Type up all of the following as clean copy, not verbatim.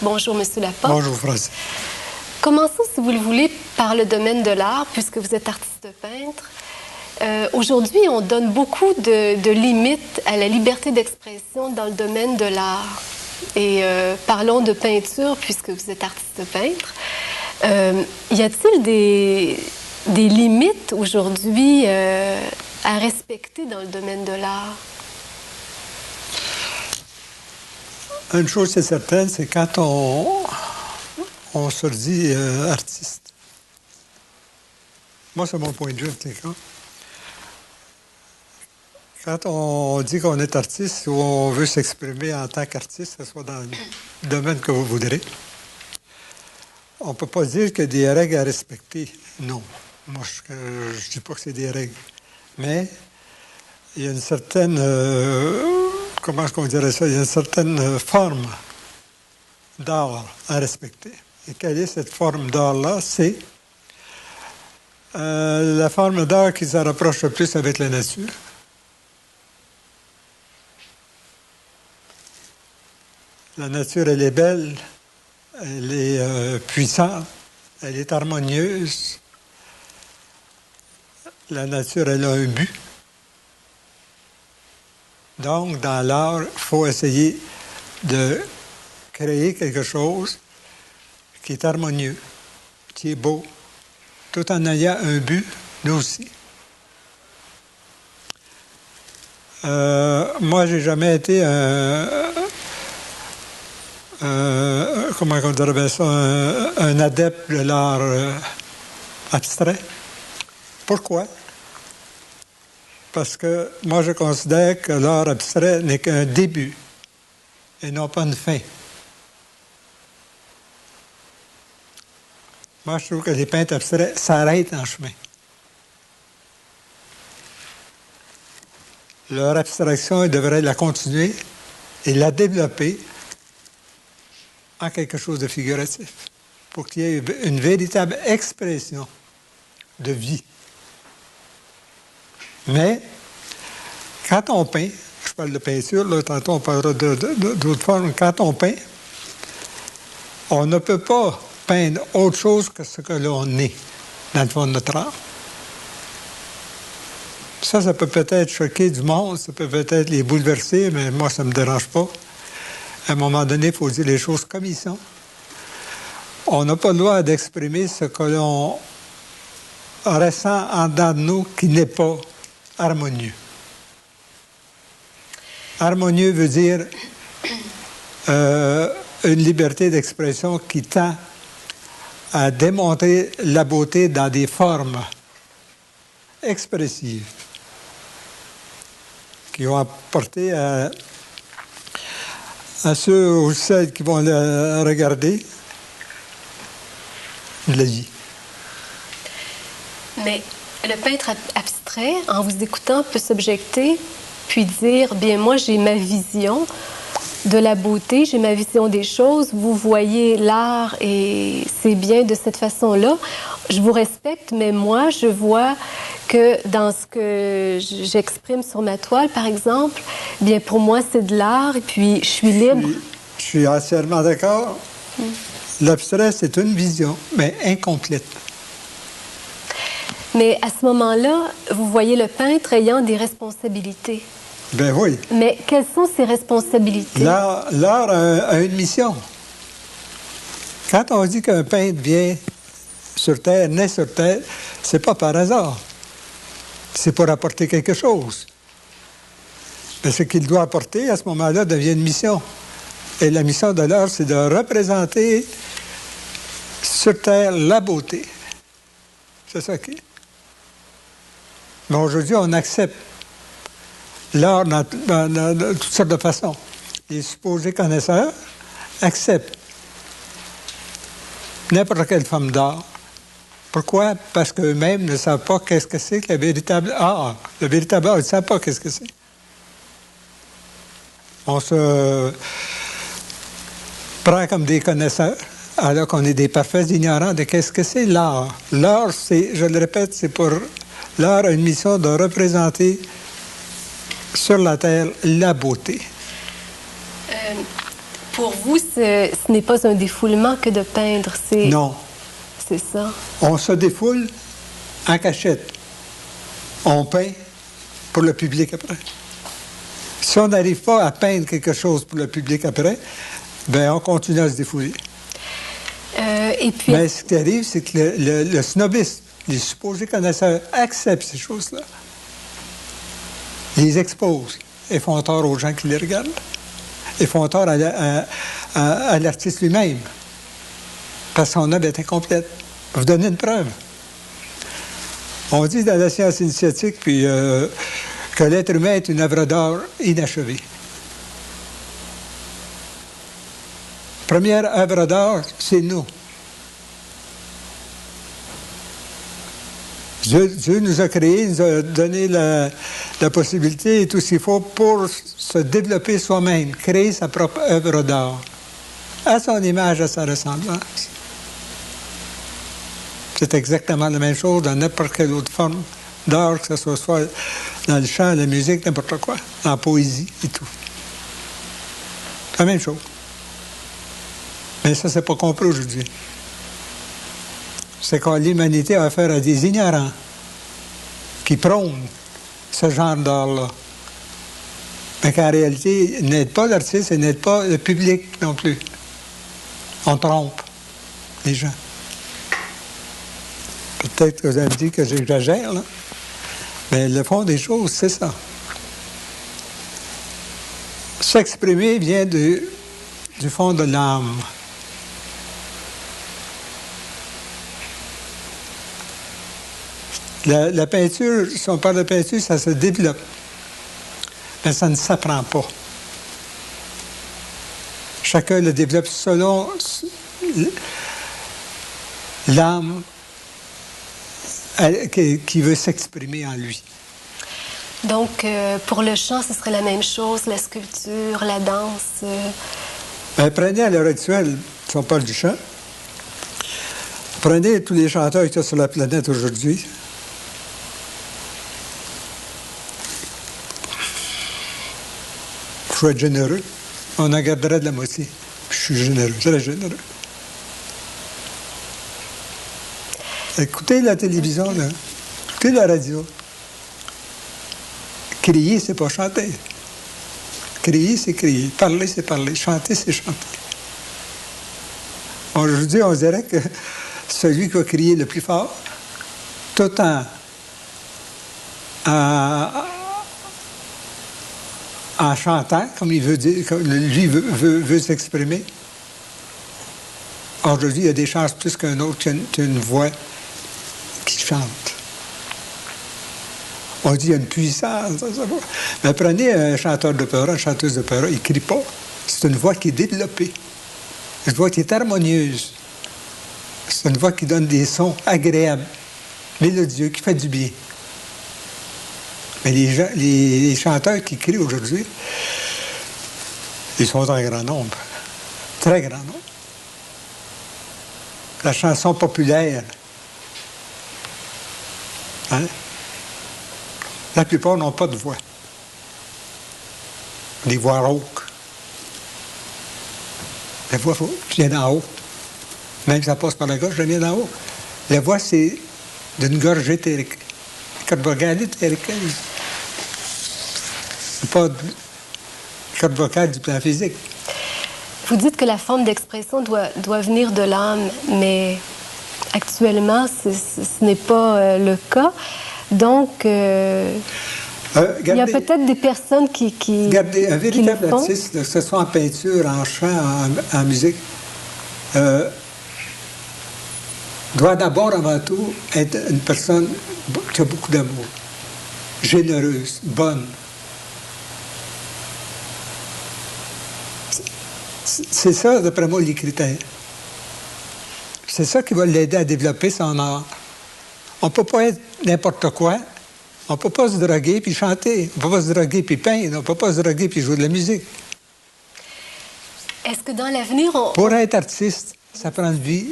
Bonjour, Monsieur Laporte. Bonjour, François. Commençons, si vous le voulez, par le domaine de l'art, puisque vous êtes artiste peintre. Aujourd'hui, on donne beaucoup de limites à la liberté d'expression dans le domaine de l'art. Et parlons de peinture, puisque vous êtes artiste peintre. Y a-t-il des limites aujourd'hui à respecter dans le domaine de l'art? Une chose est certaine, c'est quand on se dit artiste. Moi, c'est mon point de vue, en tout cas. Quand on dit qu'on est artiste ou on veut s'exprimer en tant qu'artiste, que ce soit dans le domaine que vous voudrez, on ne peut pas dire qu'il y a des règles à respecter. Non. Moi, je ne dis pas que c'est des règles. Mais il y a une certaine... comment est-ce qu'on dirait ça? Il y a une certaine forme d'art à respecter. Et quelle est cette forme d'art-là? C'est la forme d'art qui se rapproche le plus avec la nature. La nature, elle est belle, elle est puissante, elle est harmonieuse. La nature, elle a un but. Donc, dans l'art, il faut essayer de créer quelque chose qui est harmonieux, qui est beau, tout en ayant un but, nous aussi. Moi, j'ai jamais été comment on dirait ça, un adepte de l'art abstrait. Pourquoi? Parce que moi, je considère que l'art abstrait n'est qu'un début et non pas une fin. Moi, je trouve que les peintres abstraits s'arrêtent en chemin. Leur abstraction, ils devraient la continuer et la développer en quelque chose de figuratif pour qu'il y ait une véritable expression de vie. Mais, quand on peint, je parle de peinture, là, tantôt on parlera d'autres formes, quand on peint, on ne peut pas peindre autre chose que ce que l'on est dans le fond de notre art. Ça peut peut-être choquer du monde, ça peut peut-être les bouleverser, mais moi, ça ne me dérange pas. À un moment donné, il faut dire les choses comme ils sont. On n'a pas le droit d'exprimer ce que l'on ressent en dedans de nous qui n'est pas harmonieux. Harmonieux veut dire une liberté d'expression qui tend à démontrer la beauté dans des formes expressives qui vont apporter à ceux ou celles qui vont le regarder de la vie. Mais le peintre abstrait, en vous écoutant, peut s'objecter, puis dire, bien moi j'ai ma vision de la beauté, j'ai ma vision des choses, vous voyez l'art et c'est bien de cette façon-là. Je vous respecte, mais moi je vois que dans ce que j'exprime sur ma toile, par exemple, bien pour moi c'est de l'art et puis je suis libre. Je suis entièrement d'accord. L'abstrait, c'est une vision, mais incomplète. Mais à ce moment-là, vous voyez le peintre ayant des responsabilités. Ben oui. Mais quelles sont ces responsabilités? L'art a une mission. Quand on dit qu'un peintre vient sur Terre, naît sur Terre, c'est pas par hasard. C'est pour apporter quelque chose. Mais ce qu'il doit apporter, à ce moment-là, devient une mission. Et la mission de l'art, c'est de représenter sur Terre la beauté. C'est ça qui est. Mais aujourd'hui, on accepte l'art dans toutes sortes de façons. Les supposés connaisseurs acceptent n'importe quelle forme d'art. Pourquoi? Parce qu'eux-mêmes ne savent pas qu'est-ce que c'est que le véritable art. Le véritable art, ils ne savent pas qu'est-ce que c'est. On se prend comme des connaisseurs, alors qu'on est des parfaits ignorants de qu'est-ce que c'est l'art. L'art, c'est, je le répète, c'est pour... L'art a une mission de représenter sur la Terre la beauté. Pour vous, ce n'est pas un défoulement que de peindre, c'est... Non. C'est ça. On se défoule en cachette. On peint pour le public après. Si on n'arrive pas à peindre quelque chose pour le public après, ben on continue à se défouler. Et puis... Mais ce qui arrive, c'est que le snobisme, les supposés connaisseurs acceptent ces choses-là, les exposent et font tort aux gens qui les regardent. Et font tort à l'artiste lui-même. Parce que son œuvre est incomplète. Je vais vous donner une preuve. On dit dans la science initiatique puis, que l'être humain est une œuvre d'art inachevée. Première œuvre d'art, c'est nous. Dieu nous a créés, nous a donné la possibilité et tout ce qu'il faut pour se développer soi-même, créer sa propre œuvre d'art, à son image, à sa ressemblance. C'est exactement la même chose dans n'importe quelle autre forme d'art, que ce soit dans le chant, la musique, n'importe quoi, dans la poésie et tout. C'est la même chose. Mais ça, c'est pas compris aujourd'hui. C'est que l'humanité a affaire à des ignorants qui prônent ce genre d'art-là. Mais qu'en réalité, ils n'aident pas l'artiste et n'aident pas le public non plus. On trompe les gens. Peut-être que vous avez dit que j'exagère, là. Mais le fond des choses, c'est ça. S'exprimer vient du fond de l'âme. La peinture, si on parle de peinture, ça se développe. Mais ça ne s'apprend pas. Chacun le développe selon l'âme qui veut s'exprimer en lui. Donc, pour le chant, ce serait la même chose, la sculpture, la danse? Ben, prenez à l'heure actuelle, si on parle du chant, prenez tous les chanteurs qui sont sur la planète aujourd'hui. Il faut être généreux. On en garderait de la moitié. Je suis généreux, très généreux. Écoutez la télévision, là. Écoutez la radio. Crier, c'est pas chanter. Crier, c'est crier. Parler, c'est parler. Chanter, c'est chanter. Aujourd'hui, on dirait que celui qui va crier le plus fort, tout en chantant, comme il veut dire, comme lui veut s'exprimer. Aujourd'hui, il y a des chances plus qu'un autre qui a une voix qui chante. On dit qu'il y a une puissance. Mais prenez un chanteur d'opéra, une chanteuse d'opéra, il ne crie pas. C'est une voix qui est développée. Une voix qui est harmonieuse. C'est une voix qui donne des sons agréables, mélodieux, qui fait du bien. Mais les chanteurs qui crient aujourd'hui, ils sont en grand nombre. Très grand nombre. La chanson populaire, hein? La plupart n'ont pas de voix. Des voix rauques. La voix vient d'en haut. Même si ça passe par la gorge, ça vient d'en haut. La voix, c'est d'une gorge éthérique. Quand vous regardez éthérique, c'est pas de corde vocale du plan physique. Vous dites que la forme d'expression doit venir de l'âme, mais actuellement, ce n'est pas le cas. Donc, il y a peut-être des personnes qui regardez, un véritable artiste, que ce soit en peinture, en chant, en musique, doit d'abord, avant tout, être une personne qui a beaucoup d'amour, généreuse, bonne. C'est ça, d'après moi, les critères. C'est ça qui va l'aider à développer son art. On ne peut pas être n'importe quoi. On ne peut pas se droguer puis chanter. On ne peut pas se droguer puis peindre. On ne peut pas se droguer puis jouer de la musique. Est-ce que dans l'avenir, Pour être artiste, ça prend une vie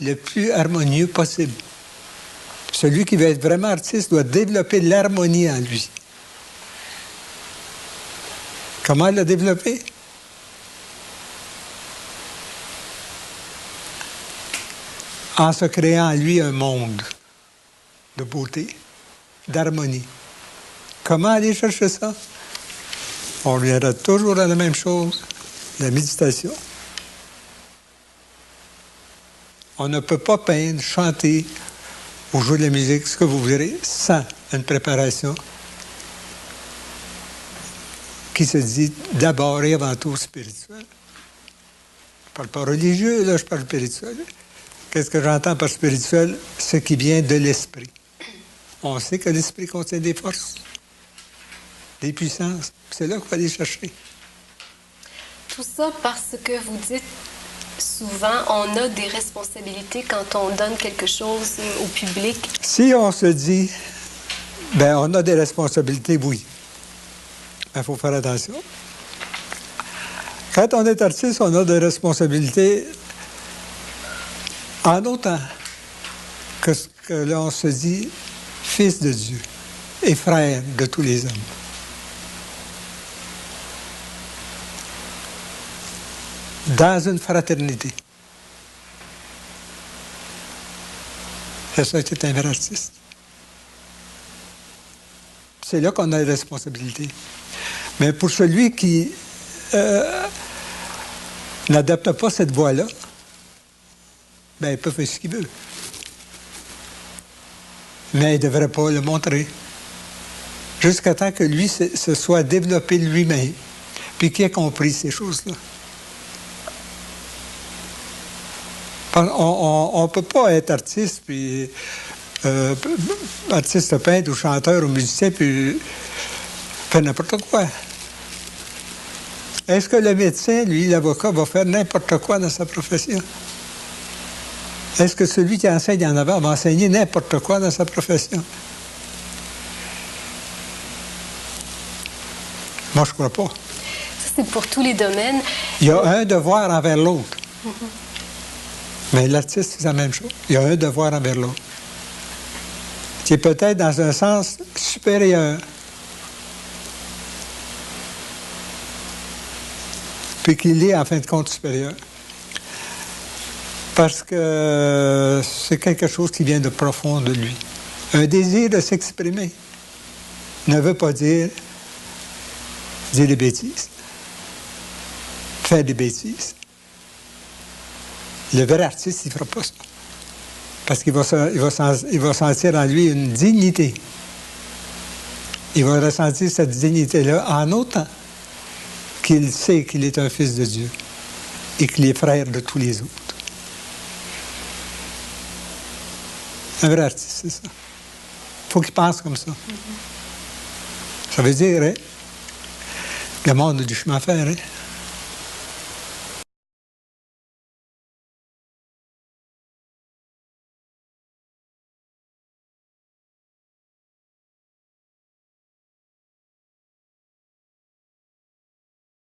le plus harmonieux possible. Celui qui veut être vraiment artiste doit développer l'harmonie en lui. Comment la développer? en se créant en lui un monde de beauté, d'harmonie. Comment aller chercher ça? On reviendra toujours à la même chose, la méditation. On ne peut pas peindre, chanter ou jouer de la musique, ce que vous voudrez, sans une préparation qui se dit d'abord et avant tout spirituel. Je ne parle pas religieux, là, je parle spirituel. Qu'est-ce que j'entends par spirituel? Ce qui vient de l'esprit. On sait que l'esprit contient des forces, des puissances. C'est là qu'il faut aller chercher. Tout ça parce que vous dites souvent, on a des responsabilités quand on donne quelque chose au public. Si on se dit, ben on a des responsabilités, oui. Il faut faire attention. Quand on est artiste, on a des responsabilités en autant que l'on se dit fils de Dieu et frère de tous les hommes. Dans une fraternité. C'est ça qui est un vrai artiste. C'est là qu'on a les responsabilités. Mais pour celui qui n'adapte pas cette voie-là, ben, il peut faire ce qu'il veut. Mais il ne devrait pas le montrer. Jusqu'à temps que lui se soit développé lui-même, puis qu'il ait compris ces choses-là. On ne peut pas être artiste, puis artiste peintre ou chanteur ou musicien, puis faire n'importe quoi. Est-ce que le médecin, lui, l'avocat, va faire n'importe quoi dans sa profession? Est-ce que celui qui enseigne en avant va enseigner n'importe quoi dans sa profession? Moi, je ne crois pas. Ça, c'est pour tous les domaines. Il y a un devoir envers l'autre. Mais l'artiste, c'est la même chose. Il y a un devoir envers l'autre. Qui est peut-être dans un sens supérieur. Puis qu'il est, en fin de compte, supérieur. Parce que c'est quelque chose qui vient de profond de lui. Un désir de s'exprimer ne veut pas dire des bêtises, faire des bêtises. Le vrai artiste, il ne fera pas ça. Parce qu'il va sentir en lui une dignité. Il va ressentir cette dignité-là en autant qu'il sait qu'il est un fils de Dieu et qu'il est frère de tous les autres. Un vrai artiste, c'est ça. Il faut qu'il pense comme ça. Ça veut dire, hein, le monde a du chemin à faire, hein?